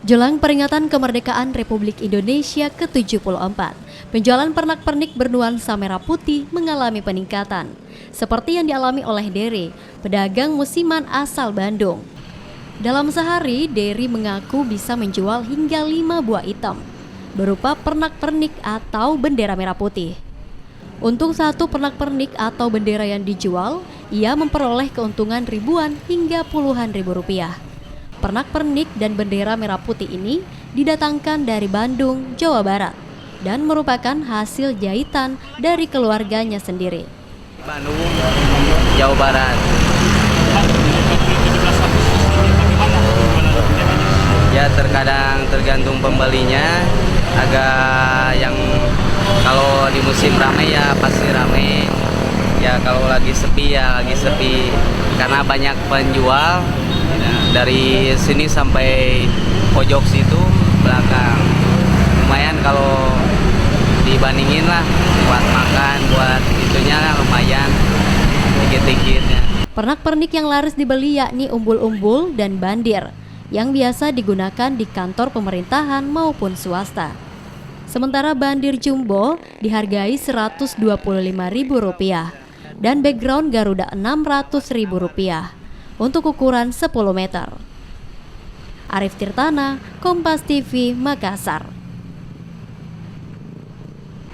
Jelang peringatan kemerdekaan Republik Indonesia ke-74, penjualan pernak-pernik bernuansa merah putih mengalami peningkatan, seperti yang dialami oleh Dery, pedagang musiman asal Bandung. Dalam sehari, Dery mengaku bisa menjual hingga 5 buah item, berupa pernak-pernik atau bendera merah putih. Untuk satu pernak-pernik atau bendera yang dijual, ia memperoleh keuntungan ribuan hingga puluhan ribu rupiah. Pernak-pernik dan bendera merah putih ini didatangkan dari Bandung, Jawa Barat, dan merupakan hasil jahitan dari keluarganya sendiri. Bandung, Jawa Barat. Ya terkadang tergantung pembelinya, agak yang kalau di musim ramai ya pasti ramai. Ya kalau lagi sepi ya lagi sepi, karena banyak penjual. Dari sini sampai pojok situ belakang, lumayan kalau dibandingin lah buat makan, buat itunya lah lumayan dikit-dikitnya. Pernak-pernik yang laris dibeli yakni umbul-umbul dan bandir yang biasa digunakan di kantor pemerintahan maupun swasta. Sementara bandir jumbo dihargai Rp125.000 dan background Garuda Rp600.000 untuk ukuran 10 meter. Arif Tirtana, Kompas TV, Makassar.